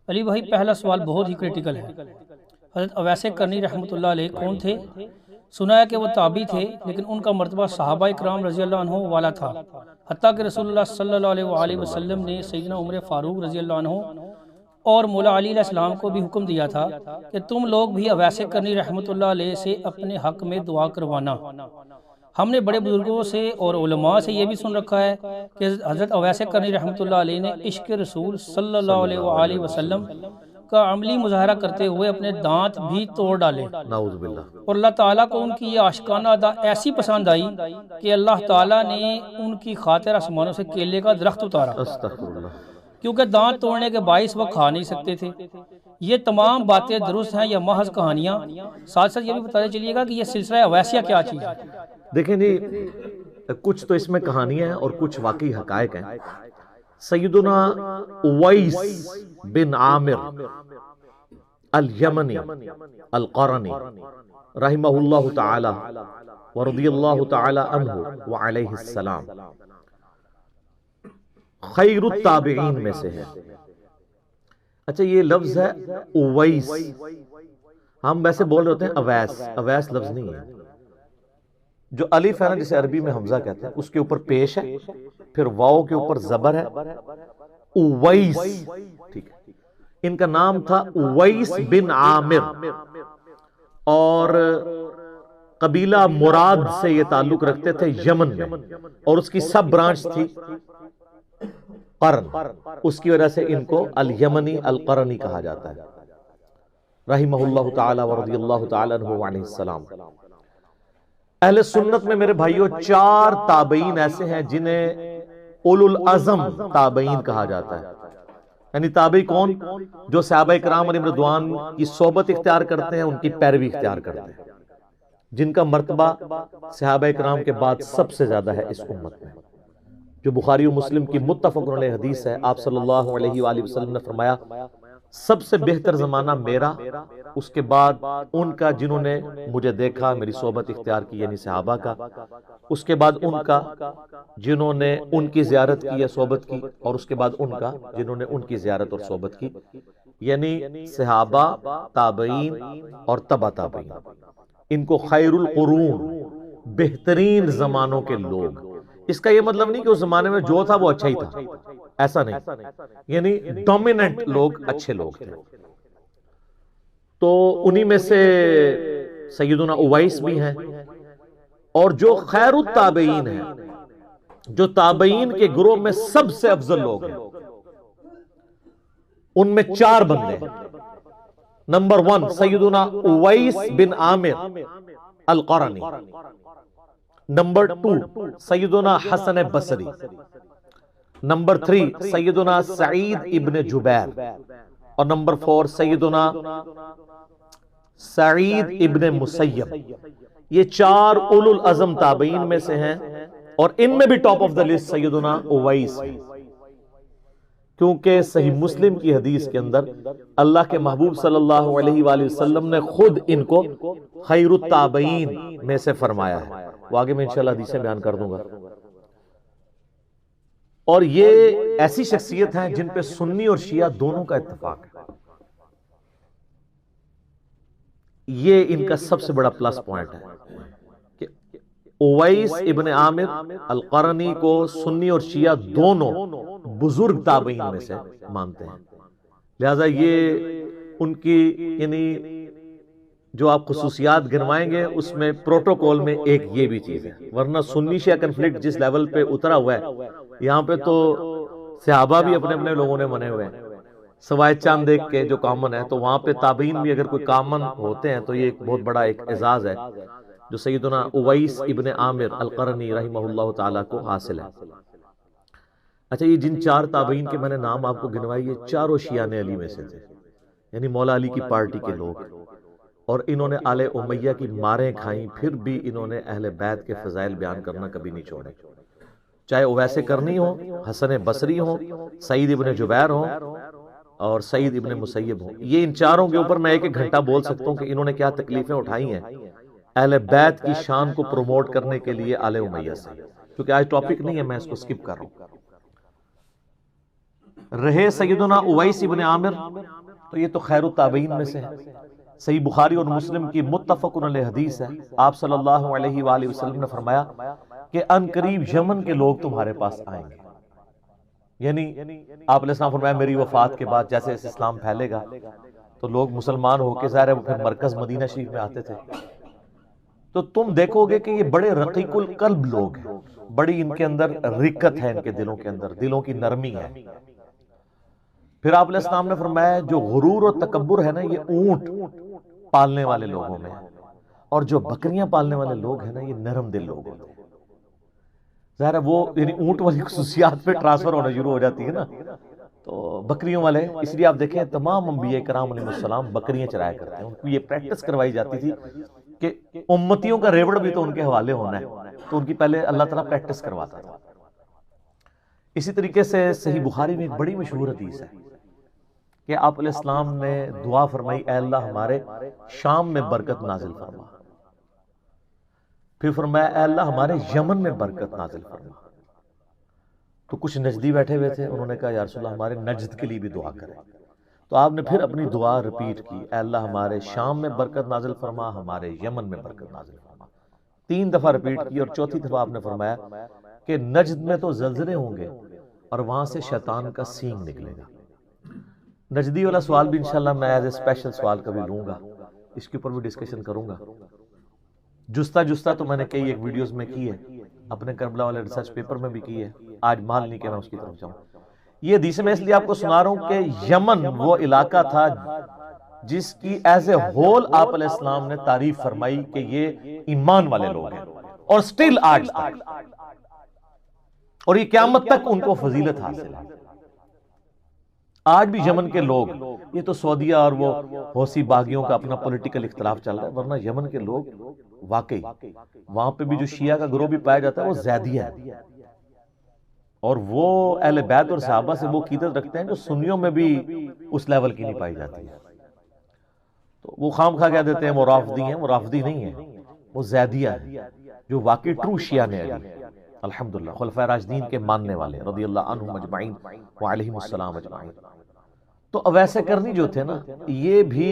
علی بھائی پہلا سوال بہت ہی کریٹیکل ہے۔ حضرت اویس کرنی رحمۃ اللہ علیہ کون تھے؟ سنا ہے کہ وہ تابعی تھے، لیکن ان کا مرتبہ صحابہ اکرام رضی اللہ عنہ والا تھا، حتیٰ کہ رسول اللہ صلی اللہ علیہ وآلہ وسلم نے سیدنا عمر فاروق رضی اللہ عنہ اور مولا علی علیہ السلام کو بھی حکم دیا تھا کہ تم لوگ بھی اویس کرنی رحمۃ اللہ علیہ سے اپنے حق میں دعا کروانا۔ ہم نے بڑے بزرگوں سے اور علماء سے یہ بھی سن رکھا ہے کہ حضرت اویس کرنی رحمۃ اللہ علیہ نے عشق رسول صلی اللہ علیہ وآلہ وسلم کا عملی مظاہرہ کرتے ہوئے اپنے دانت بھی توڑ ڈالے، نعوذ باللہ۔ اور اللہ تعالیٰ کو ان کی یہ عاشقانہ ادا ایسی پسند آئی کہ اللہ تعالیٰ نے ان کی خاطر آسمانوں سے کیلے کا درخت اتارا، استغفر اللہ۔ کیونکہ دانت توڑنے کے باعث وہ کھا نہیں سکتے تھے۔ یہ تمام باتیں درست ہیں یا محض کہانیاں؟ ساتھ ساتھ یہ بھی بتاتے چلیے گا کہ یہ سلسلہ اویسیہ کیا چیز ہے؟ دیکھیں جی، کچھ تو اس میں کہانیاں ہیں اور کچھ واقعی حقائق ہیں۔ سیدنا اویس بن عامر الیمنی القرنی رحمہ اللہ تعالی ورضی اللہ تعالی عنہ وعلیہ السلام خیر التابعین میں سے ہے۔ اچھا، یہ لفظ ہے اویس، ہم ویسے بول رہے ہوتے ہیں اویس، اویس لفظ نہیں ہے۔ جو الف ہے نا، جسے عربی میں حمزہ کہتے ہیں، اس کے اوپر پیش ہے، پھر واو کے اوپر زبر ہے، اویس، ٹھیک ہے۔ ان کا نام تھا اویس بن عامر، اور قبیلہ مراد سے یہ تعلق رکھتے تھے یمن میں، اور اس کی سب برانچ تھی قرن، اس کی وجہ سے ان کو الیمنی القرنی کہا جاتا ہے، رحمہ اللہ تعالی ورضی اللہ تعالی عنہ وعلیہ السلام۔ اہل سنت میں میرے بھائیوں 4 تابعین ایسے ہیں جنہیں اولو العزم تابعین کہا جاتا ہے۔ یعنی تابعی کون؟ جو صحابہ کرام علیہم رضوان کی صحبت اختیار کرتے ہیں، ان کی پیروی اختیار کرتے ہیں، جن کا مرتبہ صحابہ کرام کے بعد سب سے زیادہ ہے اس امت میں۔ جو بخاری و مسلم کی متفق علیہ حدیث ہے، آپ صلی اللہ علیہ وآلہ وسلم نے فرمایا سب سے بہتر زمانہ میرا، اس کے بعد ان کا جنہوں نے مجھے دیکھا، میری صحبت اختیار کی، یعنی صحابہ کا، اس کے بعد ان کا جنہوں نے ان کی زیارت کی یا صحبت کی، اور اس کے بعد ان کا جنہوں نے ان کی زیارت اور صحبت کی، یعنی صحابہ، تابعین اور تبع تابعین۔ ان کو خیر القرون، بہترین زمانوں کے لوگ۔ اس کا یہ مطلب نہیں کہ اس زمانے میں جو تھا وہ اچھا ہی تھا، ایسا نہیں، یعنی ڈومیننٹ لوگ اچھے لوگ تھے۔ تو انہی میں سے سیدنا اویس بھی ہیں، اور جو خیر التابعین ہیں، جو تابعین کے گروہ میں سب سے افضل لوگ ہیں، ان میں 4 بندے ہیں۔ نمبر 1 سیدنا اویس بن عامر القرنی، نمبر 2 سیدنا حسن بصری، نمبر 3 سیدنا سعید ابن جبیر، اور نمبر 4 سیدنا سعید ابن مسیب۔ یہ 4 اولو العزم تابعین میں سے ہیں، اور ان میں بھی ٹاپ آف دا لسٹ سیدنا اویس ہے، کیونکہ صحیح مسلم کی حدیث کے اندر اللہ کے محبوب صلی اللہ علیہ وآلہ وسلم نے خود ان کو خیر التابعین میں سے فرمایا ہے۔ وہ آگے میں انشاءاللہ حدیثیں بیان کر دوں گا۔ اور یہ ایسی شخصیت ہیں جن پہ سنی اور شیعہ دونوں کا اتفاق ہے۔ یہ ان کا سب سے بڑا پلس پوائنٹ ہے کہ اویس ابن عامر القرنی کو سنی اور شیعہ دونوں بزرگ تابعین میں سے مانتے ہیں، لہذا یہ ان کی یعنی جو آپ خصوصیات گنوائیں گے اس میں پروٹوکول میں ایک یہ بھی چیز ہے، ورنہ سنی شیعہ کنفلکٹ جس لیول پہ اترا ہوا ہے، یہاں پہ تو صحابہ بھی اپنے اپنے لوگوں نے منے ہوئے ہیں، سوائے چاند ایک کے جو کامن ہے، تو وہاں پہ تابعین بھی اگر کوئی کامن ہوتے ہیں تو یہ ایک بہت بڑا ایک اعزاز ہے جو سیدنا اویس ابن عامر القرنی رحمہ اللہ تعالیٰ کو حاصل ہے۔ اچھا، یہ جن 4 تابعین کے میں نے نام آپ کو گنوائی، یہ چاروں شیعہ علی میں سے تھے، یعنی مولا علی کی پارٹی کے لوگ، اور انہوں نے آل امیہ کی ماریں کھائیں، پھر بھی انہوں نے اہل بیت کے فضائل بیان کرنا کبھی نہیں چھوڑے، چاہے اویس کرنی ہو، حسن بصری ہو، سعید ابن جبیر ہو، اور سعید ابن مسیب ہو۔ یہ ان 4 کے اوپر میں 1 گھنٹہ بول سکتا ہوں کہ انہوں نے کیا تکلیفیں اٹھائی ہیں اہل بیت کی شان کو پروموٹ کرنے کے لیے آل امیہ سے، کیونکہ آج ٹاپک نہیں ہے، میں اس کو سکپ کر رہا ہوں۔ رہے سیدنا اویس ابن عامر تو یہ تو خیر التابعین میں سے ہے. صحیح بخاری اور مسلم کی متفق علیہ حدیث ہے. آپ صلی اللہ علیہ وآلہ وسلم نے فرمایا کہ ان قریب یمن کے لوگ تمہارے پاس آئیں گے. یعنی آپ علیہ السلام فرمایا میری وفات کے بعد جیسے اسلام پھیلے گا تو لوگ مسلمان ہو کے ظاہر ہے وہ پھر مرکز مدینہ شریف میں آتے تھے. تو تم دیکھو گے کہ یہ بڑے رقیق القلب لوگ ہیں, بڑی ان کے اندر رقت ہے, ان کے دلوں کے اندر دلوں کی نرمی ہے. پھر آپ علیہ السلام نے فرمایا جو غرور اور تکبر ہے نا یہ اونٹ پالنے والے لوگوں میں ہے, اور جو بکریاں پالنے والے لوگ ہیں نا یہ نرم دل لوگ ہوتے ہیں. ظاہر ہے وہ یعنی اونٹ والی خصوصیات پہ ٹرانسفر ہونا شروع ہو جاتی ہے نا, تو بکریوں والے. اس لیے آپ دیکھیں تمام انبیاء کرام علیہ السلام بکریاں چرایا کرتے ہیں. ان کو یہ پریکٹس کروائی جاتی تھی کہ امتیوں کا ریوڑ بھی تو ان کے حوالے ہونا ہے, تو ان کی پہلے اللہ تعالیٰ پریکٹس کرواتا تھا. اسی طریقے سے صحیح بخاری میں ایک بڑی مشہور حدیث ہے کہ آپ علیہ السلام نے دعا فرمائی اے اللہ ہمارے شام میں برکت نازل فرما. پھر فرمایا اے اللہ ہمارے یمن میں برکت نازل فرما. تو کچھ نجدی بیٹھے ہوئے تھے, انہوں نے کہا یا رسول اللہ ہمارے نجد کے لیے بھی دعا کریں. تو آپ نے پھر اپنی دعا ریپیٹ کی اے اللہ ہمارے شام میں برکت نازل فرما, ہمارے یمن میں برکت نازل فرما. 3 دفعہ ریپیٹ کی, اور چوتھی دفعہ آپ نے فرمایا کہ نجد میں تو زلزلے ہوں گے اور وہاں سے شیطان کا سینگ نکلے گا. نجدی والا سوال بھی انشاءاللہ میں ایز اے اسپیشل سوال کبھی لوں گا, اس کے اوپر بھی ڈسکشن کروں گا. جستا تو میں نے کئی ایک ویڈیوز میں کی ہے, اپنے کربلا والے ریسرچ پیپر میں بھی کی ہے. آج مال نہیں کہ میں اس کی طرف جاؤں. یہ حدیث میں اس لیے آپ کو سنا رہا ہوں کہ یمن وہ علاقہ تھا جس کی ایز اے ہول آپ علیہ السلام نے تعریف فرمائی کہ یہ ایمان والے لوگ ہیں, اور سٹل آج تک, اور یہ قیامت تک ان کو فضیلت حاصل ہے. آج بھی یمن کے لوگ, یہ تو سعودیہ اور وہ حوثی باغیوں کا اپنا پولیٹیکل اختلاف چل رہا ہے, ورنہ یمن کے لوگ واقعی وہاں پہ بھی جو شیعہ کا گروہ بھی پایا جاتا ہے وہ زیدیہ ہے, اور وہ اہل بیت اور صحابہ سے وہ عقیدت رکھتے ہیں جو سنیوں میں بھی اس لیول کی نہیں پائی جاتی ہے. تو وہ خام خواہ کہہ دیتے ہیں وہ رافضی ہیں, وہ رافضی نہیں ہیں, وہ زیدیہ ہیں جو واقعی ٹرو شیعہ نے علی الحمدللہ خلفائے راشدین کے ماننے والے رضی اللہ عنہم اجمعین وعلیہم السلام اجمعین. تو اویس کرنی جو تھے نا یہ بھی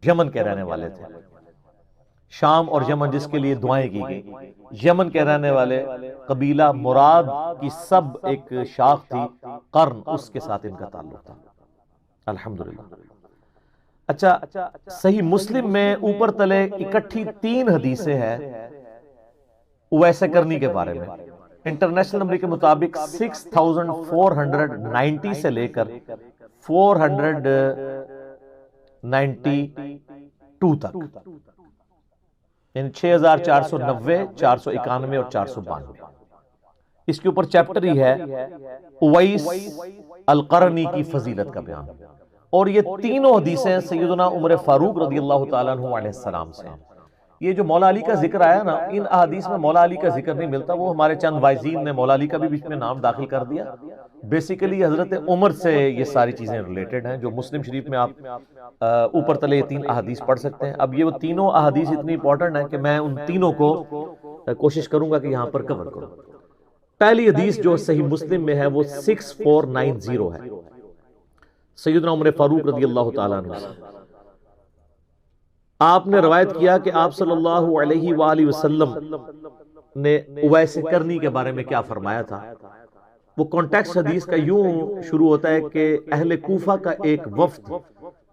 یمن کے رہنے والے تھے. شام اور یمن جس کے لیے دعائیں کی گئی, یمن کے رہنے والے قبیلہ مراد کی سب ایک شاخ تھی قرن, اس کے ساتھ ان کا تعلق تھا الحمدللہ. اچھا صحیح مسلم میں اوپر تلے اکٹھی 3 حدیثیں ہیں اویس کرنی کے بارے میں. انٹرنیشنل نمبر کے مطابق 6490 سے لے کر 492 تک, یعنی 6490, 491 اور 492. اس کے اوپر چیپٹر ہی ہے اویس القرنی کی فضیلت کا بیان, اور یہ تینوں حدیثیں سیدنا عمر فاروق رضی اللہ تعالیٰ عنہ علیہ السلام سے ہیں. یہ جو مولا علی کا ذکر آیا نا, ان احادیث میں مولا علی کا ذکر نہیں ملتا, وہ ہمارے چند وائزین نے مولا علی کا بھی بیچ میں نام داخل کر دیا. بیسیکلی حضرت عمر سے یہ ساری چیزیں ریلیٹڈ ہیں, جو مسلم شریف میں آپ اوپر تلے یہ 3 احادیث پڑھ سکتے ہیں. اب یہ وہ تینوں احادیث اتنی امپورٹنٹ ہیں کہ میں ان تینوں کو کوشش کروں گا کہ یہاں پر کور کروں. پہلی حدیث جو صحیح مسلم میں ہے وہ 6490 ہے, سیدنا عمر فاروق رضی اللہ تعالیٰ عنہ سے. آپ نے روایت کیا کہ آپ صلی اللہ علیہ وآلہ وسلم نے اویس کرنی کے بارے میں کیا فرمایا تھا. وہ کانٹیکسٹ حدیث کا یوں شروع ہوتا ہے کہ اہل کوفہ کا ایک وفد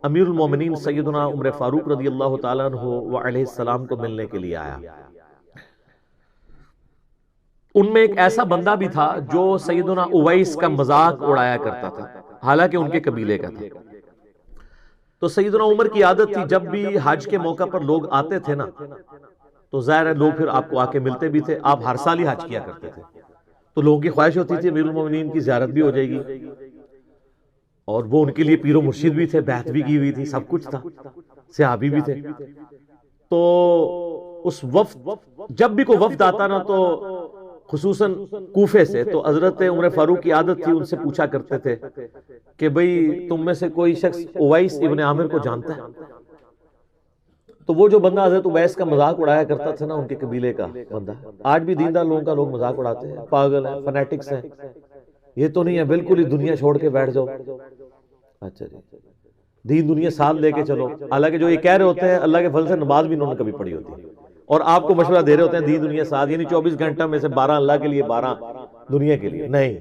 امیر المومنین سیدنا عمر فاروق رضی اللہ تعالیٰ عنہ وعلیہ السلام کو ملنے کے لیے آیا. ان میں ایک ایسا بندہ بھی تھا جو سیدنا اویس کا مذاق اڑایا کرتا تھا, حالانکہ ان کے قبیلے کا تھا. تو سیدنا عمر کی عادت تھی جب بھی حج کے موقع پر لوگ آتے تھے نا, تو ظاہر ہے لوگ پھر آپ کو آ کے ملتے بھی تھے. آپ ہر سال ہی حج کیا کرتے تھے, تو لوگوں کی خواہش ہوتی تھی امیر المومنین کی زیارت بھی ہو جائے گی, اور وہ ان کے لیے پیر و مرشد بھی تھے, بیعت بھی کی ہوئی تھی, سب کچھ تھا, صحابی بھی تھے. تو اس وفد جب بھی کوئی وفد آتا نا تو خصوصاً کوفے سے, تو حضرت عمر فاروق کی عادت تھی ان سے پوچھا کرتے تھے کہ بھئی تم میں سے کوئی شخص اویس ابن عامر کو جانتا ہے. تو وہ جو بندہ حضرت اویس کا مذاق اڑایا کرتا تھا نا, ان کے قبیلے کا بندہ, آج بھی دیندار لوگوں کا لوگ مذاق اڑاتے ہیں, پاگل ہیں, فنیٹکس ہیں, یہ تو نہیں ہے بالکل ہی دنیا چھوڑ کے بیٹھ جاؤ. اچھا جی دین دنیا ساتھ لے کے چلو. حالانکہ جو یہ کہہ رہے ہوتے ہیں اللہ کے فضل سے نماز بھی انہوں نے کبھی پڑھی ہوتی ہے اور آپ کو مشورہ دے رہے ہوتے ہیں دین دنیا ساتھ, یعنی 24 گھنٹہ میں سے 12 اللہ کے لیے 12 دنیا کے لیے. نہیں,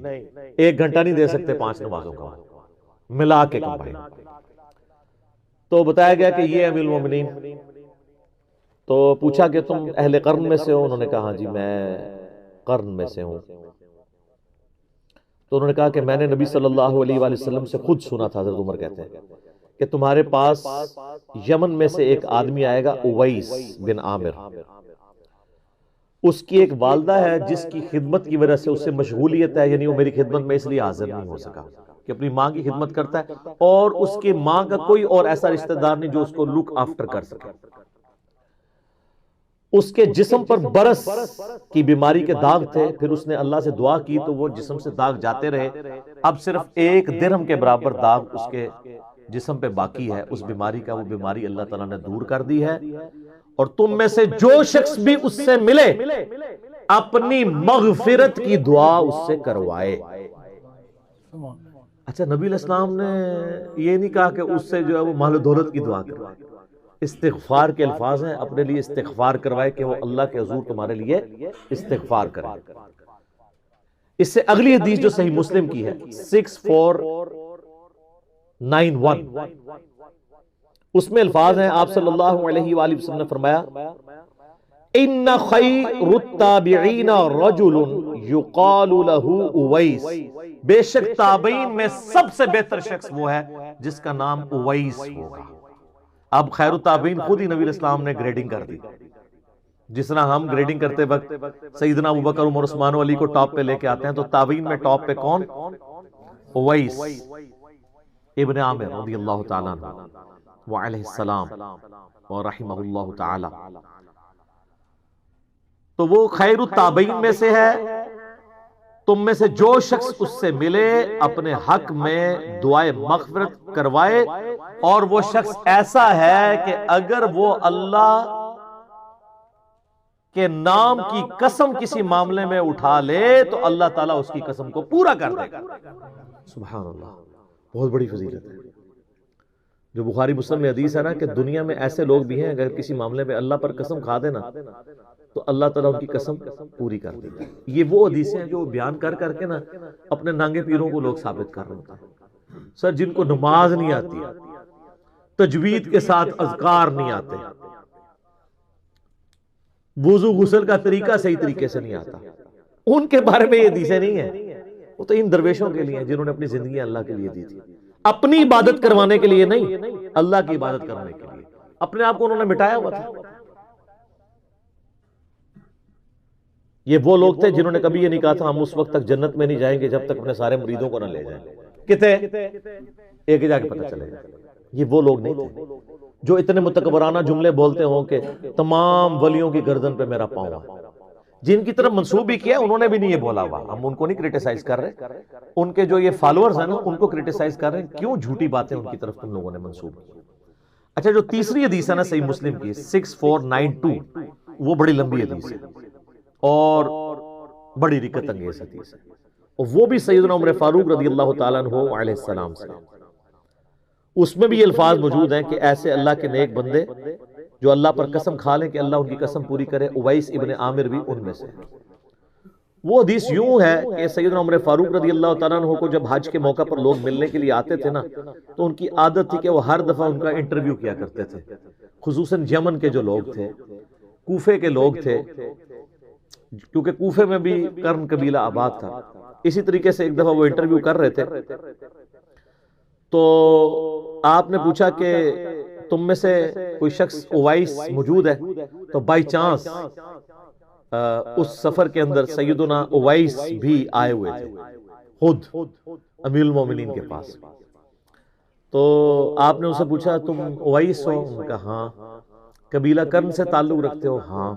1 گھنٹہ نہیں دے سکتے 5 نمازوں کا ملا کے کمبائن. تو بتایا گیا کہ یہ امیر المومنین. تو پوچھا کہ تم اہل قرن میں سے ہو؟ انہوں نے کہا ہاں جی میں قرن میں سے ہوں. تو انہوں نے کہا کہ میں نے نبی صلی اللہ علیہ وآلہ وسلم سے خود سنا تھا, حضرت عمر کہتے ہیں, کہ تمہارے پاس یمن میں سے ایک آدمی آئے گا اویس بن عامر. اس کی ایک والدہ ہے جس کی خدمت کی وجہ سے اس سے مشغولیت ہے, یعنی وہ میری خدمت میں اس لیے حاضر نہیں ہو سکا, کہ اپنی ماں کی خدمت کرتا ہے اور اس کی ماں کا کوئی اور ایسا رشتہ دار نہیں جو اس کو لک آفٹر کر سکے. اس کے جسم پر برس کی بیماری کے داغ تھے. پھر اس نے اللہ سے دعا کی تو وہ جسم سے داغ جاتے رہے. اب صرف 1 درہم کے برابر داغ اس کے جسم پہ باقی ہے اس بیماری کا. وہ بیماری اللہ تعالیٰ نے دور کر دی ہے. اور تم میں سے جو شخص بھی اس سے ملے اپنی مغفرت کی دعا اس سے کروائے. اچھا نبی علیہ السلام نے یہ نہیں کہا کہ اس سے جو ہے وہ مال و دولت کی دعا کروائے. استغفار کے الفاظ ہیں, اپنے لیے استغفار کروائے کہ وہ اللہ کے حضور تمہارے لیے استغفار کرے. اس سے اگلی حدیث جو صحیح مسلم کی ہے 6491, اس میں الفاظ ہیں آپ صلی اللہ علیہ وآلہ وسلم نے فرمایا ان خیر التابعین رجل یقال له اویس, بے شک تابعین میں سب سے بہتر شخص وہ ہے جس کا نام اویس ہوگا. اب خیر التابعین خود ہی نبی الاسلام نے گریڈنگ کر دی. جس طرح ہم گریڈنگ کرتے وقت سیدنا ابوبکر عمر عثمان و علی کو ٹاپ پہ لے کے آتے ہیں, تو تابعین میں ٹاپ پہ کون؟ اویس ابن عامر رضی اللہ تعالیٰ عنہ وعلیہ السلام ورحمہ اللہ تعالی. تو وہ خیر التابعین میں سے ہے. تم میں سے جو شخص اس سے ملے اپنے حق میں دعائے مغفرت کروائے, اور وہ شخص ایسا ہے کہ اگر وہ اللہ کے نام کی قسم کسی معاملے میں اٹھا لے تو اللہ تعالیٰ اس کی قسم کو پورا کر دے گا. سبحان اللہ, بہت بڑی فضیلت ہے. جو بخاری مسلم میں حدیث ہے نا کہ دنیا میں ایسے لوگ بھی ہیں اگر کسی معاملے میں اللہ پر قسم کھا دے نا تو اللہ تعالیٰ ان کی قسم پوری کر دے گا. یہ وہ حدیثیں ہیں جو بیان کر کر کے نا اپنے ننگے پیروں کو لوگ ثابت کر رہے ہوتے ہیں. سر جن کو نماز نہیں آتی, تجوید کے ساتھ اذکار نہیں آتے, وضو غسل کا طریقہ صحیح طریقے سے نہیں آتا, ان کے بارے میں یہ حدیثیں نہیں ہیں. وہ تو ان درویشوں کے لیے ہیں جنہوں نے اپنی زندگی اللہ کے لیے دی تھی, اپنی عبادت کروانے کے لیے نہیں, اللہ کی عبادت کرنے کے لیے. اپنے آپ کو انہوں نے مٹایا ہوا تھا. یہ وہ لوگ تھے جنہوں نے کبھی یہ نہیں کہا تھا ہم اس وقت تک جنت میں نہیں جائیں گے جب تک اپنے سارے مریدوں کو نہ لے جائیں. کتنے ایک ہی جا کے پتہ چلے گا. یہ وہ لوگ نہیں تھے جو اتنے متکبرانہ جملے بولتے ہوں کہ تمام ولیوں کی گردن پہ میرا پاؤں ہے. جن کی طرف منسوب بھی کیا انہوں نے بھی نہیں یہ بولا ہوا. ہم ان کو نہیں کریٹیسائز کر رہے, ان کے جو یہ فالوورز ہیں نا ان کو کریٹیسائز کر رہے ہیں کیوں جھوٹی باتیں ان کی طرف تم لوگوں نے منسوب کی. اچھا جو تیسری حدیث ہے نا صحیح مسلم کی 6492, وہ بڑی لمبی حدیث ہے اور بڑی رکت انگیز حدیث ہے, اور وہ بھی سیدنا عمر فاروق رضی اللہ تعالیٰ عنہ علیہ السلام سے. اس میں بھی یہ الفاظ موجود ہیں کہ ایسے اللہ کے نیک بندے جو اللہ پر قسم کھا لیں کہ اللہ ان کی قسم پوری کرے. اویس ابن عامر بھی ان میں سے. وہ حدیث یوں ہے کہ سیدنا عمر فاروق رضی اللہ تعالیٰ عنہ کو جب حج کے موقع پر لوگ ملنے کے لیے آتے تھے نا تو ان کی عادت تھی کہ وہ ہر دفعہ ان کا انٹرویو کیا کرتے تھے, خصوصاً یمن کے جو لوگ تھے, کوفے کے لوگ تھے, کیونکہ کوفے میں بھی قرن قبیلہ آباد تھا. اسی طریقے سے ایک دفعہ وہ انٹرویو کر رہے تھے تو آپ نے پوچھا کہ تم میں سے کوئی شخص اویس موجود ہے, تو بائی چانس اس سفر کے اندر سیدنا اویس بھی آئے ہوئے تھے خود امیر المومنین کے پاس. تو آپ نے ان سے پوچھا تم اویس ہو؟ انہوں نے کہا ہاں. قبیلہ قرن سے تعلق رکھتے ہو؟ ہاں.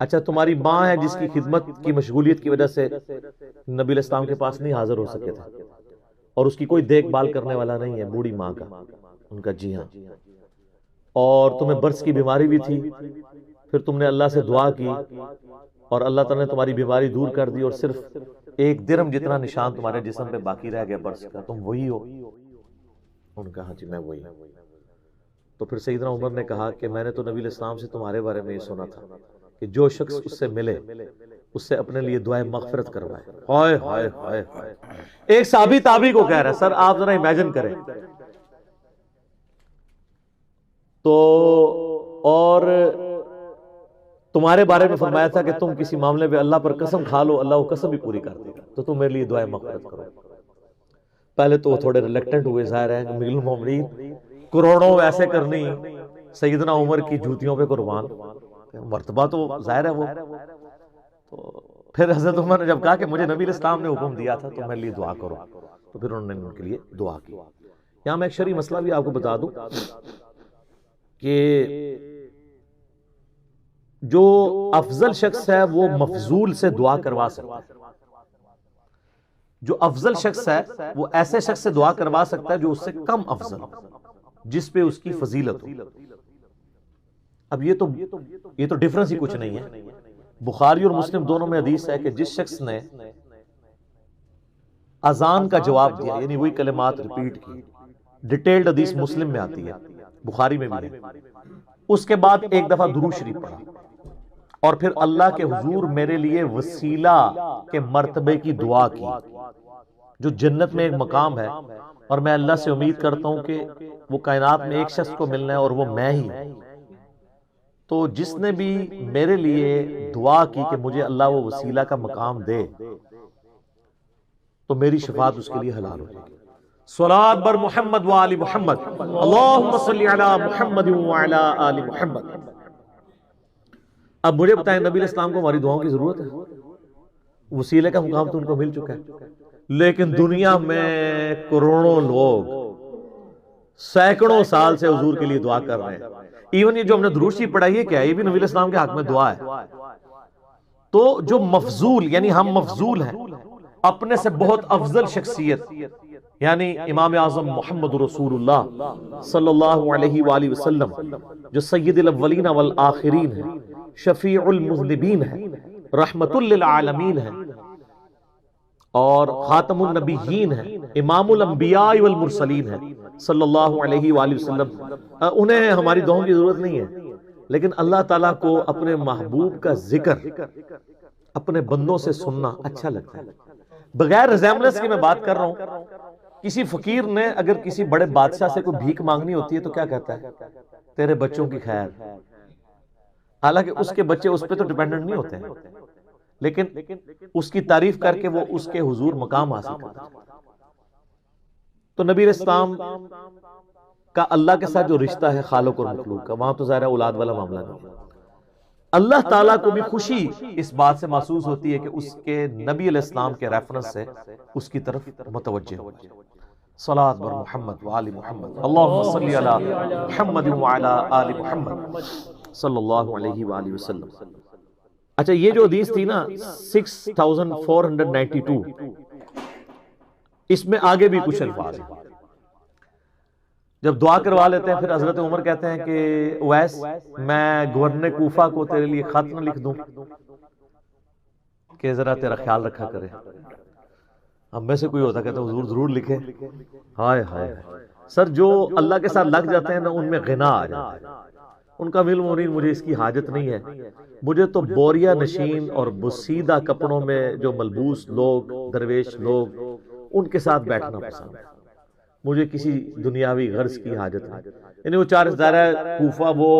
اچھا تمہاری ماں ہے جس کی خدمت کی مشغولیت کی وجہ سے نبی علیہ السلام کے پاس نہیں حاضر ہو سکے تھے اور اس کی کوئی دیکھ بھال کرنے والا نہیں ہے, بوڑھی ماں کا؟ ان کا جی ہاں. اور تمہیں برس کی بیماری بھی تھی, پھر تم نے اللہ سے دعا کی اور اللہ تعالیٰ نے تمہاری بیماری دور کر دی اور صرف ایک درہم جتنا نشان تمہارے جسم پہ باقی رہ گیا برس کا، تم وہی ہو؟ ان کا ہاں جی میں وہی ہوں۔ تو پھر سیدنا عمر نے کہا کہ میں نے تو نبی علیہ السلام سے تمہارے بارے میں یہ سنا تھا کہ جو شخص اس سے ملے اس سے اپنے لیے دعائے مغفرت کروائے۔ ہائے ہائے ہائے ہائے، ایک صحابی تابعی کو کہہ رہا ہے، سر آپ ذرا امیجن کریں تو، اور تمہارے بارے میں فرمایا تھا کہ تم کسی معاملے میں اللہ پر قسم کھا لو، اللہ وہ قسم بھی پوری کر دے گا، تو تم میرے لیے دعائے مغفرت کرو۔ پہلے تو وہ تھوڑے ریلیکٹنٹ ہوئے، ظاہر ہے امیر المومنین کروڑوں ویسے کرنی سیدنا عمر کی جوتیوں پہ قربان، مرتبہ تو ظاہر ہے وہ۔ تو پھر حضرت عمر نے جب کہا کہ مجھے نبی علیہ السلام نے حکم دیا تھا تو میرے لیے دعا کرو، تو پھر انہوں نے ان کے لیے دعا کی۔ یہاں میں ایک شرعی مسئلہ بھی آپ کو بتا دوں کہ جو افضل شخص ہے وہ مفضول سے دعا کروا سکتا ہے۔ جو افضل شخص ہے وہ ایسے شخص سے دعا کروا سکتا ہے جو اس سے کم افضل ہو، جس پہ اس کی فضیلت ہو۔ اب یہ تو ڈیفرنس ہی کچھ نہیں ہے۔ بخاری اور مسلم دونوں میں حدیث ہے کہ جس شخص نے اذان کا جواب دیا، یعنی وہی کلمات ریپیٹ کی، ڈیٹیلڈ حدیث مسلم میں آتی ہے، بخاری میں بھی ہے، اس کے بعد ایک دفعہ درود شریف پڑھا اور پھر اللہ کے حضور میرے لیے وسیلہ کے مرتبے کی دعا کی، جو جنت میں ایک مقام ہے، اور میں اللہ سے امید کرتا ہوں کہ وہ کائنات میں ایک شخص کو ملنا ہے اور وہ میں ہی ہوں، تو جس نے بھی میرے لیے دعا کی کہ مجھے اللہ وہ وسیلہ کا مقام دے تو میری شفاعت اس کے لیے حلال ہو جائے گی۔ صلوات بر محمد و آل محمد، اللہم صلی علی محمد و علی آل محمد۔ اب مجھے بتائیں نبی علیہ السلام کو ہماری دعاؤں کی ضرورت ہے؟ وسیلے کا مقام تو ان کو مل چکا ہے، لیکن دنیا میں کروڑوں لوگ سینکڑوں سال سے حضور کے لیے دعا کر رہے ہیں۔ ایون یہ جو ہم نے درود شریف پڑھائی ہے کیا، یہ بھی نبی علیہ السلام کے حق میں دعا ہے۔ تو جو مفضول، یعنی ہم مفضول ہیں، اپنے سے بہت افضل شخصیت یعنی امام اعظم محمد رسول اللہ صلی اللہ علیہ وآلہ وسلم جو سید الاولین والآخرین ہیں، شفیع المذنبین ہیں، رحمت للعالمین ہیں، اور خاتم النبیین ہیں، امام الانبیاء والمرسلین ہیں صلی اللہ علیہ وآلہ وسلم، انہیں ہماری دعاؤں کی ضرورت نہیں ہے، لیکن اللہ تعالیٰ کو اپنے محبوب کا ذکر اپنے بندوں سے سننا اچھا لگتا ہے۔ بغیر ریزیمبلنس کی میں بات کر رہا ہوں، کسی فقیر نے اگر کسی بڑے بادشاہ سے کوئی بھیک مانگنی ہوتی ہے تو کیا کہتا ہے؟ تیرے بچوں کی خیر، حالانکہ اس کے بچے اس پہ تو ڈیپینڈنٹ نہیں ہوتے ہیں، لیکن اس کی تعریف کر کے وہ اس کے حضور مقام حاصل کرتا ہے۔ تو نبی علیہ السلام کا اللہ کے ساتھ جو رشتہ ہے خالق اور مخلوق کا، وہاں تو ظاہر اولاد والا معاملہ نہیں۔ اللہ تعالیٰ کو بھی خوشی اس بات سے محسوس ہوتی ہے کہ اس کے نبی علیہ السلام کے ریفرنس سے اس کی طرف متوجہ ہو جائے۔ صلاۃ بر محمد و آل محمد، اللہم صلی علی محمد و علی آل محمد صلی اللہ علیہ وآلہ وسلم۔ اچھا یہ جو حدیث تھی نا 6492، اس میں آگے بھی کچھ الفاظ ہیں۔ جب دعا کروا لیتے ہیں پھر حضرت عمر کہتے ہیں کہ اویس میں گورنر کوفہ کو تیرے لیے خط نہ لکھ دوں کہ ذرا تیرا خیال رکھا کرے؟ ہم میں سے کوئی ہوتا کہتا حضور ضرور لکھے۔ ہائے ہائے سر، جو اللہ کے ساتھ لگ جاتے ہیں نا ان میں غنا آ جاتا ہے، ان کا علم مرین مجھے اس کی حاجت نہیں ہے، مجھے تو بوریا نشین اور بسیدہ کپڑوں میں جو ملبوس لوگ، درویش لوگ، ان کے ساتھ بیٹھنا پسند ہے، مجھے کسی دنیاوی غرض کی حاجت نہیں۔ یعنی وہ چار دائرہ کوفہ وہ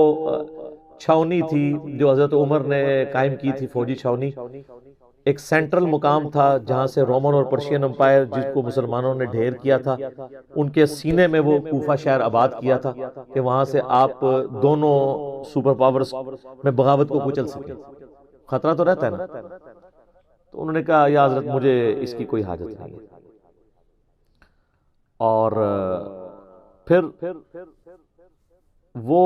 چھاونی تھی جو حضرت عمر نے قائم کی تھی، فوجی چھاونی، ایک سینٹرل مقام تھا جہاں سے رومن اور پرشین امپائر جس کو مسلمانوں نے ڈھیر کیا تھا، ان کے سینے میں وہ کوفہ شہر آباد کیا تھا کہ وہاں سے آپ دونوں سپر پاورز میں بغاوت کو کچل سکیں، خطرہ تو رہتا ہے نا۔ تو انہوں نے کہا یا حضرت مجھے اس کی کوئی حاجت نہیں ہے۔ اور پھر وہ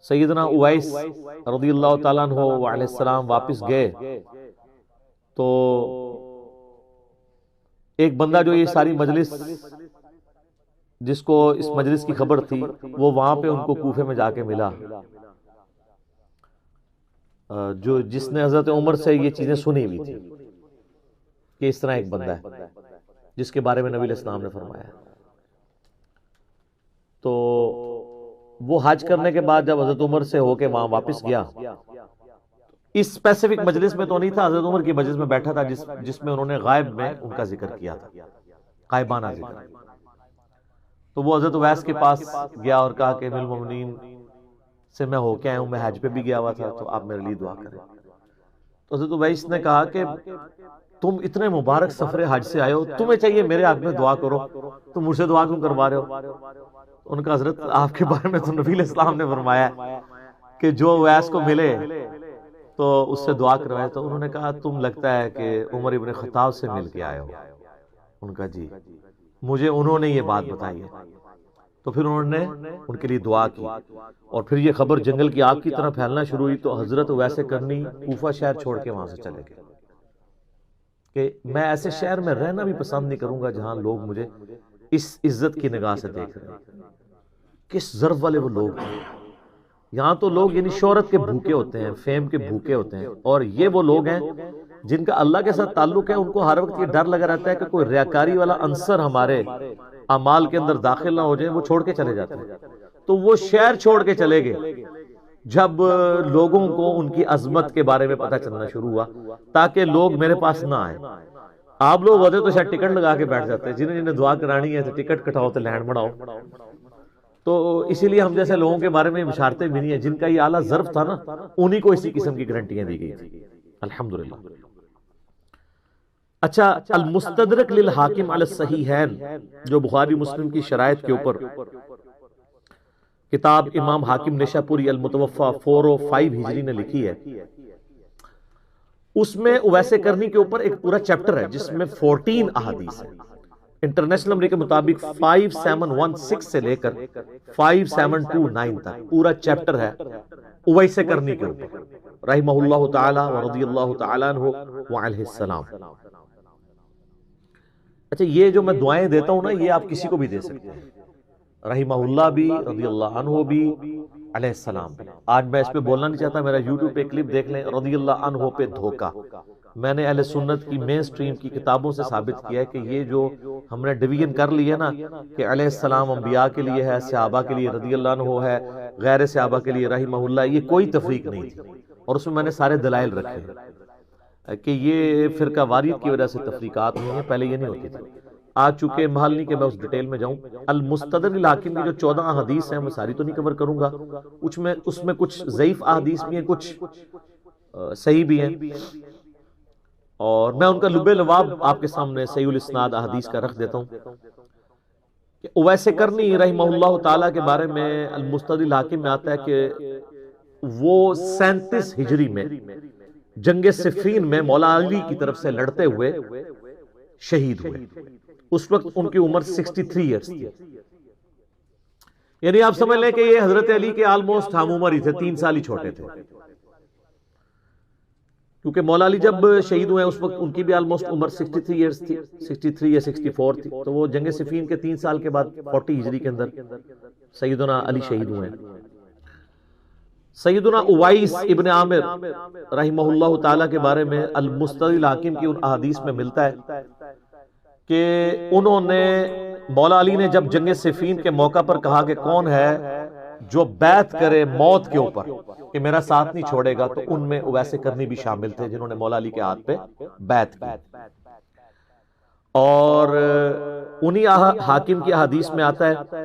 سیدنا اویس رضی اللہ تعالیٰ عنہ علیہ السلام واپس گئے تو ایک بندہ جو یہ ساری مجلس جس کو اس مجلس کی خبر تھی وہ وہاں پہ ان کو کوفے میں جا کے ملا، جس نے حضرت عمر سے یہ چیزیں سنی ہوئی تھی، کہ اس طرح ایک بندہ ہے جس کے بارے میں نبی علیہ السلام نے فرمایا. تو وہ حج کرنے کے بعد جب حضرت عمر سے ہو کے وہاں واپس گیا، اس اسپیسیفک مجلس میں تو نہیں تھا، حضرت عمر کی مجلس میں بیٹھا تھا جس میں انہوں نے غائب میں ان کا ذکر کیا تھا، غائبانہ ذکر. تو وہ حضرت اویس کے پاس گیا اور کہا کہ امیر المومنین سے میں ہو کے آیا ہوں، میں حج پہ بھی گیا ہوا تھا، تو آپ میرے لیے دعا کریں. تو حضرت اویس نے کہا کہ تم اتنے مبارک سفر حج سے آئے ہو، تمہیں چاہیے میرے حق میں دعا کرو، تم مجھ سے دعا کیوں کروا رہے ہو؟ ان کا حضرت آپ کے بارے میں تو نبی علیہ السلام نے فرمایا کہ جو اویس کو ملے تو اس سے دعا کروائے. تو انہوں نے کہا تم لگتا ہے کہ عمر ابن خطاب سے مل کے آئے ہو. ان کا جی، مجھے انہوں نے یہ بات بتائی ہے. تو پھر انہوں نے ان کے لیے دعا کی، اور پھر یہ خبر جنگل کی آگ کی طرح پھیلنا شروع ہوئی. تو حضرت اویس کرنی کوفہ شہر چھوڑ کے وہاں سے چلے گئے کہ میں ایسے شہر میں رہنا بھی پسند نہیں کروں گا جہاں لوگ مجھے اس عزت کی نگاہ سے دیکھ رہے ہیں. کس ضرب والے وہ لوگ ہیں. یہاں تو لوگ یعنی شہرت کے بھوکے ہوتے ہیں، فیم کے بھوکے ہوتے ہیں، اور یہ وہ لوگ ہیں جن کا اللہ کے ساتھ تعلق ہے. ان کو ہر وقت یہ ڈر لگا رہتا ہے کہ کوئی ریاکاری والا عنصر ہمارے اعمال کے اندر داخل نہ ہو جائے، وہ چھوڑ کے چلے جاتے ہیں. تو وہ شہر چھوڑ کے چلے گئے جب لوگوں کو ان کی عظمت کے بارے میں پتہ چلنا شروع ہوا، تاکہ لوگ میرے پاس نہ آئیں. آپ لوگ ہوتے تو شاید ٹکٹ لگا کے بیٹھ جاتے ہیں، جنہیں دعا کرانی ہے تو ٹکٹ کٹاؤ تو لینڈ بناؤ. تو اسی لیے ہم جیسے لوگوں کے بارے میں بشارتیں بھی نہیں ہیں. جن کا یہ اعلیٰ ظرف تھا نا، انہی کو اسی قسم کی گارنٹیاں دی گئی تھی. الحمدللہ. اچھا، المستدرک للحاکم علی الصحیحین جو بخاری مسلم کی شرائط کے اوپر کتاب امام حاکم نشاپوری المتوفا 405 ہجری نے لکھی ہے، اس میں اویس کرنی کے اوپر ایک پورا چیپٹر ہے جس میں 14 احادیث ہیں. انٹرنیشنل نمبر کے مطابق 5716 سے لے کر 5729 تک پورا چیپٹر ہے اویس کرنی کے اوپر رحمہ اللہ تعالی ورضی اللہ تعالی عنہ وعلیہ السلام. اچھا، یہ جو میں دعائیں دیتا ہوں نا، یہ آپ کسی کو بھی دے سکتے ہیں، رحمہ اللہ بھی، رضی اللہ عنہ بھی، علیہ السلام بھی. آج میں اس پہ بولنا نہیں چاہتا، میرا یوٹیوب پہ کلپ دیکھ لیں، رضی اللہ عنہ پہ دھوکہ. میں نے اہل سنت کی مین سٹریم کی کتابوں سے ثابت کیا ہے کہ یہ جو ہم نے ڈویژن کر لی ہے نا کہ علیہ السلام انبیاء کے لیے ہے، صحابہ کے لیے رضی اللہ عنہ ہے، غیر صحابہ کے لیے رحمہ اللہ، یہ کوئی تفریق نہیں تھی. اور اس میں میں نے سارے دلائل رکھے ہیں کہ یہ فرقہ واریت کی وجہ سے تفریقات ہوئی ہیں، پہلے یہ نہیں ہوتی تھی. آج چونکہ محل نہیں کہ میں اس ڈیٹیل میں جاؤں. المستدرک للحاکم کی جو 14 احادیث ہیں، میں ساری تو نہیں کور کروں گا، اس میں کچھ ضعیف احادیث بھی ہیں، کچھ صحیح بھی ہیں، اور میں ان کا لب لباب آپ کے سامنے صحیح الاسناد احادیث کا رکھ دیتا ہوں. کہ اویس کرنی رحمہ اللہ تعالیٰ کے بارے میں المستدرک للحاکم میں آتا ہے کہ وہ 37 ہجری میں جنگ صفین میں مولا علی کی طرف سے لڑتے ہوئے شہید ہوئے. اس وقت ان کی عمر 63 ایئرس تھی. یعنی آپ سمجھ لیں کہ یہ حضرت علی کے آلموسٹ ہم عمر ہی تھے، 3 سال ہی چھوٹے تھے. کیونکہ مولا علی جب شہید ہوئے اس وقت ان کی بھی آلموسٹ عمر 63 ایئرس تھی، 63 یا 64 تھی. تو وہ جنگ صفین کے 3 سال کے بعد 40 ہجری کے اندر سیدنا علی شہید ہوئے. سیدنا اویس ابن عامر رحمہ اللہ تعالیٰ کے بارے میں المستدرک للحاکم کی ان احادیث میں ملتا ہے کہ انہوں نے مولا علی نے جب جنگ صفین کے موقع پر کہا کہ کون ہے جو بیعت کرے موت کے اوپر کہ میرا ساتھ نہیں چھوڑے گا، تو ان میں اویس کرنی بھی شامل تھے جنہوں نے مولا علی کے ہاتھ پہ بیعت کی. اور انہی حاکم کی احادیث میں آتا ہے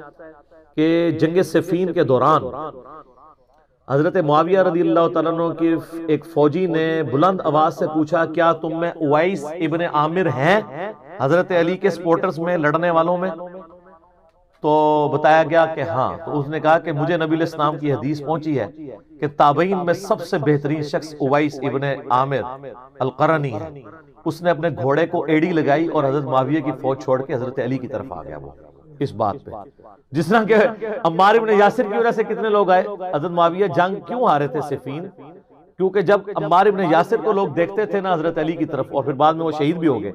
کہ جنگ صفین کے دوران حضرت معاویہ رضی اللہ تعالیٰ عنہ کی ایک فوجی نے بلند آواز سے پوچھا کیا تم میں اویس ابن عامر ہیں حضرت علی کے سپورٹرز میں، لڑنے والوں میں؟ تو بتایا گیا کہ ہاں. تو اس نے کہا کہ مجھے نبی علیہ السلام کی حدیث پہنچی ہے کہ تابعین میں سب سے بہترین شخص اویس ابن عامر القرنی ہے. اس نے اپنے گھوڑے کو ایڑی لگائی اور حضرت معاویہ کی فوج چھوڑ کے حضرت علی کی طرف آ گیا. وہ اس بات پہ جس طرح کہ عمار ابن یاسر کی وجہ سے کتنے لوگ آئے. حضرت معاویہ جنگ کیوں ہارے تھے صفین؟ کیونکہ جب عمار ابن یاسر کو لوگ دیکھتے تھے نا حضرت علی کی طرف، اور پھر بعد میں وہ شہید بھی ہو گئے.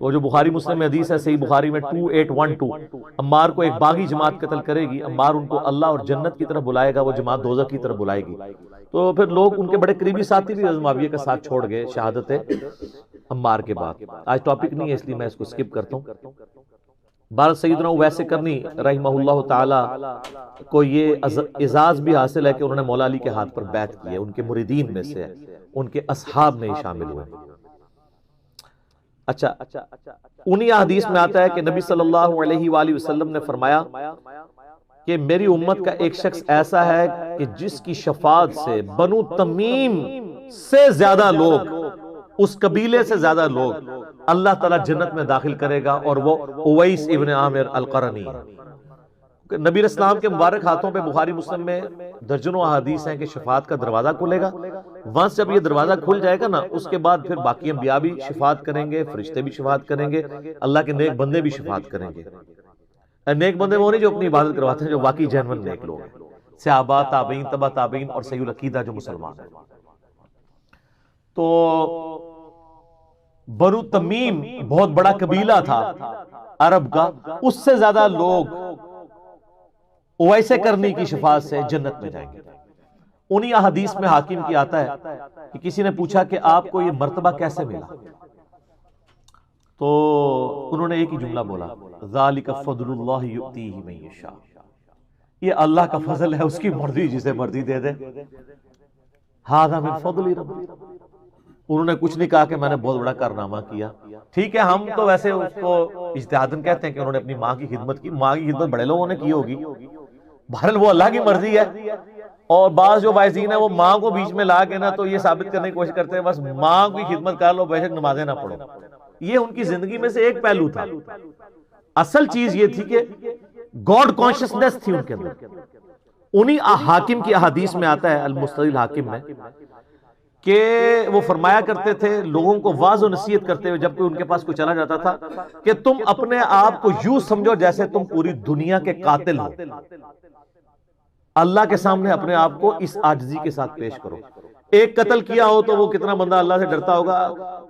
وہ جو بخاری مسلم میں حدیث ہے صحیح بخاری میں 2812، عمار کو ایک باغی جماعت قتل کرے گی، عمار ان کو اللہ اور جنت کی طرف بلائے گا، وہ جماعت دوزخ کی طرف بلائے گی. تو پھر لوگ ان کے بڑے قریبی ساتھی بھی حضرت معاویہ کا ساتھ چھوڑ گئے شہادت عمار کے بعد. آج ٹاپک نہیں ہے اس لیے میں اس کو سکپ کرتا ہوں. بہرحال سیدنا اویس قرنی رحمہ اللہ تعالی کو یہ اعزاز بھی حاصل ہے کہ انہوں نے مولا علی کے ہاتھ پر بیعت کی ہے. ان کے مریدین میں سے ان کے اصحاب میں ہی شامل ہوئے. اچھا انہی حدیث میں آتا ہے کہ نبی صلی اللہ علیہ وآلہ وسلم نے فرمایا کہ میری امت کا ایک شخص ایسا ہے کہ جس کی شفاعت سے بنو تمیم سے زیادہ لوگ، اس قبیلے سے زیادہ لوگ اللہ تعالیٰ جنت میں داخل کرے گا، اور وہ اویس ابن عامر القرنی ہے. نبی اسلام کے مبارک ہاتھوں پہ بخاری مسلم میں درجنوں احادیث ہیں کہ شفاعت کا دروازہ کھلے گا. ونس جب یہ دروازہ کھل جائے گا نا، اس کے بعد پھر باقی انبیاء بھی شفاعت کریں گے، فرشتے بھی شفاعت کریں گے، اللہ کے نیک بندے بھی شفاعت کریں گے. نیک بندے وہ نہیں جو اپنی عبادت کرواتے ہیں، جو واقعی جینون نیک لوگ ہیں، صحابہ، تابعین، تبع تابعین اور صحیح العقیدہ جو مسلمان ہیں. تو بنو تمیم بہت بڑا قبیلہ تھا عرب کا، اس سے زیادہ لوگ اویس قرنی کی شفاعت سے جنت میں جائیں گے. انہی احادیث میں حاکم کی آتا ہے کہ کسی نے پوچھا کہ آپ کو یہ مرتبہ کیسے ملا، تو انہوں نے ایک ہی جملہ بولا، ذالک فضل اللہ یؤتیہ من یشاء. یہ اللہ کا فضل ہے، اس کی مرضی جسے مرضی دے دے. ھذا من فضل ربی. انہوں نے کچھ نہیں کہا کہ میں نے بہت بڑا کارنامہ کیا. ٹھیک ہے، ہم تو ویسے اس کو اجتہاداً کہتے ہیں کہ انہوں نے اپنی ماں کی خدمت کی. ماں کی خدمت بڑے لوگوں نے کی ہوگی، بہرحال وہ اللہ کی مرضی ہے. اور بعض جو واعظین ہیں وہ ماں کو بیچ میں لا کے نا تو یہ ثابت کرنے کی کوشش کرتے ہیں بس ماں کی خدمت کر لو، بے شک نمازیں نہ پڑھو. یہ ان کی زندگی میں سے ایک پہلو تھا. اصل چیز یہ تھی کہ گاڈ کانشسنس تھی ان کے اندر. انہی حاکم کی احادیث میں آتا ہے المستدل حاکم میں کہ وہ فرمایا کرتے تھے لوگوں کو واعظ و نصیحت کرتے ہوئے جب کوئی ان کے پاس کوئی چلا جاتا تھا کہ تم اپنے آپ کو یوں سمجھو جیسے تم پوری دنیا کے قاتل ہو. اللہ کے سامنے اپنے آپ کو اس عاجزی کے ساتھ پیش کرو. ایک قتل کیا ہو تو وہ کتنا بندہ اللہ سے ڈرتا ہوگا.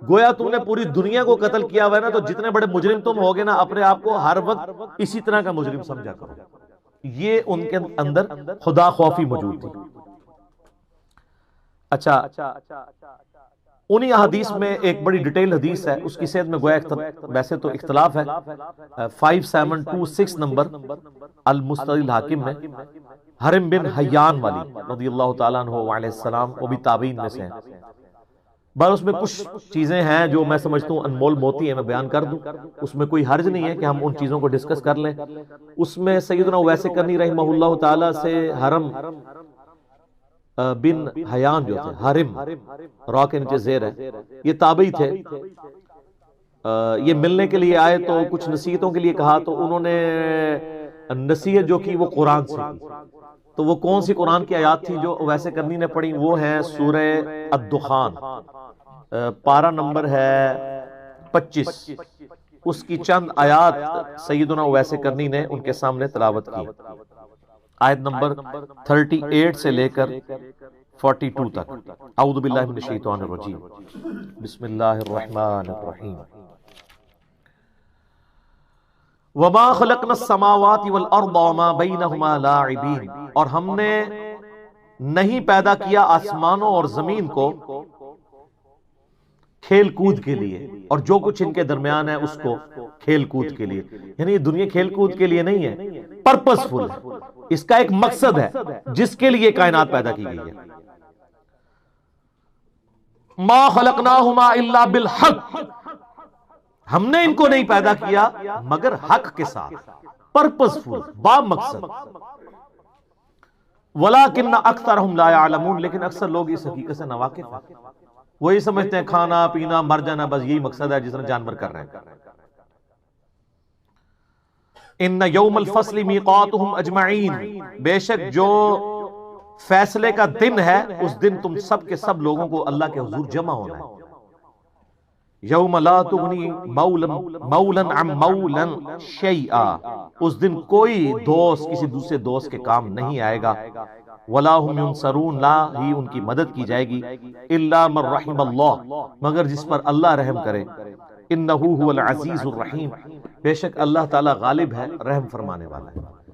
گویا تم نے پوری دنیا کو قتل کیا ہوا ہے نا، تو جتنے بڑے مجرم تم ہوگے نا، اپنے آپ کو ہر وقت اسی طرح کا مجرم سمجھا کرو. یہ ان کے اندر خدا خوفی موجود تھی. اچھا انہی حدیث میں ایک بڑی ڈیٹیل حدیث ہے، اس کی صحت میں گویا ویسے تو اختلاف ہے. 5726 نمبر المستدل حاکم میں حرم بن حیان والی رضی اللہ تعالیٰ عنہ وعلیہ السلام، وہ بھی تابعین میں سے ہیں. بس اس میں کچھ چیزیں ہیں جو میں سمجھتا ہوں انمول موتی ہیں، میں بیان کر دوں. اس میں کوئی حرج نہیں ہے کہ ہم ان چیزوں کو ڈسکس کر لیں. اس میں سیدنا اویس قرنی رحمہ اللہ تعالیٰ سے حرم بن حیان جو تھے، حرم را کے نیچے زیر ہے، یہ تابعی تھے. یہ ملنے کے لیے آئے تو کچھ نصیحتوں کے لیے کہا، تو انہوں نے نصیحت جو کی وہ قرآن سے کی. تو وہ کون سی قرآن کی آیات تھی جو اویس قرنی نے پڑھی؟ وہ ہیں سورہ الدخان، پارہ نمبر ہے 25. اس کی چند آیات سیدنا اویس قرنی نے ان کے سامنے تلاوت کی. آیت نمبر 38 سے لے کر 42 تک. اعوذ باللہ من الشیطان الرجیم، بسم اللہ الرحمن الرحیم. وَمَا خَلَقْنَا السَّمَاوَاتِ وَالْأَرْضَ وَمَا بَيْنَهُمَا لَاعِبِينَ. اور ہم نے نہیں پیدا کیا آسمانوں اور زمین کو کھیل کود کے لیے، اور جو کچھ ان کے درمیان ہے اس کو کھیل کود کے لیے. یعنی یہ دنیا کھیل کود کے لیے نہیں ہے، پرپس فل ہے. اس کا ایک مقصد ہے جس کے لیے کائنات پیدا کی گئی ہے. ما خلقناہما الا بالحق. ہم نے ان کو نہیں پیدا کیا مگر حق کے ساتھ، پرپس فل، با مقصد. ولیکن اکثرہم لا یعلمون. لیکن اکثر لوگ اس حقیقت سے ناواقف ہیں. وہی سمجھتے ہیں کھانا پینا مر جانا بس یہی مقصد ہے، جس طرح جانور کر رہے ہیں. ان یوم الفصل میقاتہم اجمعین. بے شک جو فیصلے کا دن ہے اس دن تم سب کے سب لوگوں کو اللہ کے حضور جمع ہونا ہے. یوم لا تغنی مولا عن مولا شیئا. اس دن کوئی دوست کسی دوسرے دوست کے کام نہیں آئے گا. ولا هم ينصرون. لا ہی ان کی مدد کی جائے گی. الا من رحم اللہ. مگر جس پر اللہ رحم کرے. انہ هو العزیز الرحیم. بے شک اللہ تعالی غالب ہے، رحم فرمانے والا ہے.